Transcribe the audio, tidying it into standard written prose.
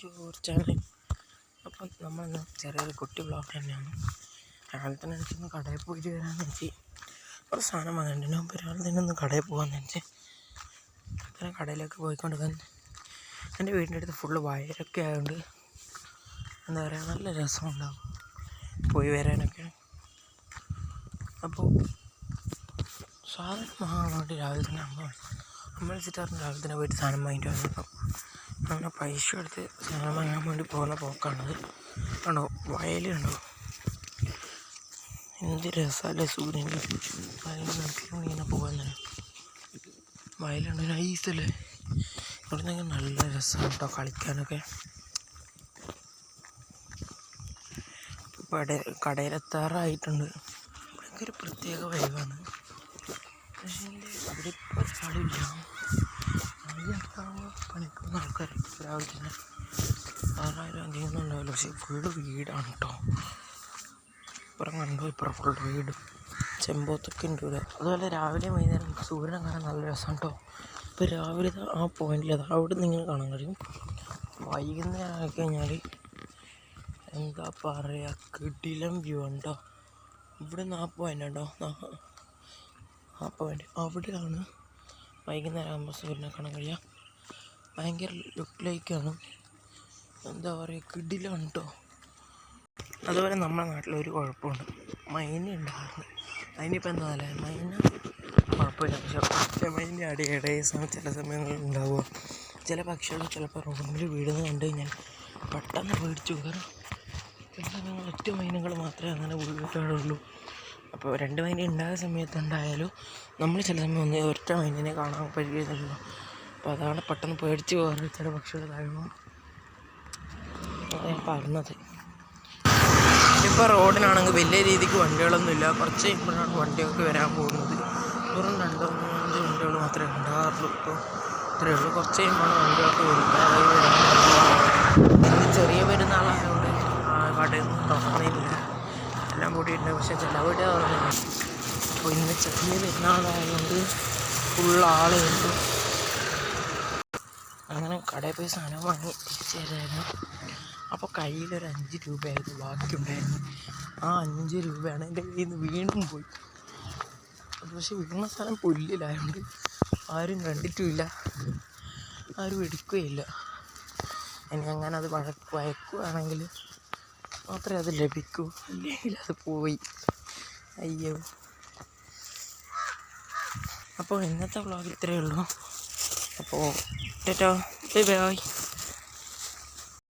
ചോദിച്ചാൽ അപ്പം നമ്മളിന്ന് ചെറിയൊരു കുട്ടി ബ്ലോഗ് തന്നെയാണ്. രാവിലെ തന്നെ എനിക്കൊന്ന് കടയിൽ പോയിട്ട് വരാമെന്ന് വെച്ച് ഒരു സാധനം വാങ്ങേണ്ടതിന് മുമ്പ് രാവിലെ തന്നെ ഒന്ന് കടയിൽ പോകാമെന്ന് വെച്ച് അങ്ങനെ കടയിലേക്ക് പോയിക്കൊണ്ടിരിക്കാൻ എൻ്റെ വീടിൻ്റെ അടുത്ത് ഫുള്ള് വയലൊക്കെ ആയതുകൊണ്ട് എന്താ പറയുക, നല്ല രസമുണ്ടാകും പോയി വരാനൊക്കെ. അപ്പോൾ സാധനം വാങ്ങാൻ വേണ്ടി രാവിലെ തന്നെ നമ്മൾ വെച്ചിട്ടായിരുന്നു രാവിലെ തന്നെ പോയിട്ട് സാധനം വാങ്ങിയിട്ട് വന്നപ്പോൾ അങ്ങനെ പൈസ എടുത്ത് സാധനം വാങ്ങാൻ വേണ്ടി പോകുന്ന പോക്കാണത്. കണ്ടോ വയലുണ്ടോ, എന്ത് രസമല്ലേ സൂര്യൻ വയലിൽ ഇങ്ങനെ പോകാൻ തന്നെ. വയലുണ്ട് നൈസല്ലേ, ഇവിടെ നിന്നൊക്കെ നല്ല രസമാണ് കേട്ടോ കളിക്കാനൊക്കെ. കടയിലെത്താറായിട്ടുണ്ട്. ഭയങ്കര പ്രത്യേക വൈബാണ്. പക്ഷേ അവിടെ ഇപ്പോൾ ഒരാളില്ല. പണിക്കുന്ന ആൾക്കാർ രാവിലെ തന്നെ 6,000 അധികമൊന്നും ഉണ്ടാവില്ല. പക്ഷേ ഫുള്ള് വീടാണ് കേട്ടോ. ഇപ്പുറം കണ്ടോ, ഇപ്പുറം ഫുള്ള് വീട്. ചെമ്പോത്തൊക്കെ ഉണ്ട് ഇവിടെ. അതുപോലെ രാവിലെ വൈകുന്നേരം സൂര്യനെ കാണാൻ നല്ല രസമാണ് കേട്ടോ. ഇപ്പോൾ രാവിലെ ആ പോയിന്റിൽ അവിടെ നിങ്ങൾ കാണാൻ കഴിയും. വൈകുന്നേരം ആയി കഴിഞ്ഞാൽ എന്താ പറയുക, കിടിലം വ്യൂ ഉണ്ടോ. ഇവിടെ നിന്ന് ആ പോയിന്റ് ഉണ്ടോ, ആ പോയിന്റ് അവിടെയാണ് വൈകുന്നേരം ആകുമ്പോൾ സൂര്യനെ കാണാൻ കഴിയുക. ഭയങ്കര ലുക്കിലേക്കാണ്, എന്താ പറയുക, കിടിലാണ് കേട്ടോ. അതുപോലെ നമ്മുടെ നാട്ടിലൊരു കുഴപ്പമുണ്ട്, മൈന ഉണ്ടായിരുന്നു. അതിനിപ്പോൾ എന്താ പറയുക, മൈന കുഴപ്പമില്ല. പക്ഷേ മൈന ഇടയിൽ ചില സമയങ്ങളിൽ ഉണ്ടാവുക. ചില പക്ഷികൾ ചിലപ്പോൾ റോഡിൽ വീടുന്ന് കണ്ടു കഴിഞ്ഞാൽ പെട്ടെന്ന് പേടിച്ചു. കാരണം ചില സമയങ്ങളിൽ ഒറ്റ മൈനകൾ മാത്രമേ അങ്ങനെ വീട്ടിലുള്ളൂ. അപ്പോൾ 2 മൈന ഉണ്ടായ സമയത്തുണ്ടായാലും നമ്മൾ ചില സമയം ഒറ്റ മൈനിനെ കാണാൻ കഴിയുന്നുള്ളൂ. അപ്പോൾ അതാണ് പെട്ടെന്ന് പേടിച്ച് പോകാറ് ചില പക്ഷികൾ കഴിയുമ്പോൾ. ഞാൻ പറഞ്ഞത് ഇപ്പോൾ റോഡിനാണെങ്കിൽ വലിയ രീതിക്ക് വണ്ടികളൊന്നുമില്ല. കുറച്ച് കഴിയുമ്പോഴാണ് വണ്ടിയൊക്കെ വരാൻ പോകുന്നത്. വെറും 2-3 വണ്ടികൾ മാത്രമേ ഉണ്ടാകാറുള്ളൂ. ഇപ്പോൾ ഇത്രയേ ഉള്ളൂ. കുറച്ച് കഴിയുമ്പോഴാണ് വണ്ടികളൊക്കെ വരാൻ. ഇന്ന് ചെറിയ പെരുന്നാളായതുകൊണ്ട് കടയൊന്നും തുറന്നില്ല, എല്ലാം കൂടിയിട്ടുണ്ട്. പക്ഷേ ചില വീട് തുറന്നില്ല. അപ്പോൾ ഇന്ന് ചെറിയ പെരുന്നാളായതുകൊണ്ട് ഫുള്ളാളുണ്ട്. അങ്ങനെ കടയിൽ പോയി സാധനം വാങ്ങി തിരിച്ചു തരായിരുന്നു. അപ്പോൾ കയ്യിലൊരു 5 രൂപയായിരുന്നു ബാക്കിയുണ്ടായിരുന്നു. ആ 5 രൂപയാണ് എൻ്റെ കയ്യിൽ നിന്ന് വീണും പോയി. പക്ഷെ വീണ സ്ഥലം പുല്ലിലായതുകൊണ്ട് ആരും കണ്ടിട്ടുമില്ല, ആരും എടുക്കുകയില്ല. ഇനി അങ്ങനെ അത് വയക്കുകയാണെങ്കിൽ മാത്രമേ അത് ലഭിക്കൂ, അല്ലെങ്കിൽ അത് പോയി. അയ്യോ. അപ്പോൾ ഇന്നത്തെ വ്ളോഗ് ഇത്രയേ ഉള്ളൂ. അപ്പോൾ ബൈ ബൈ.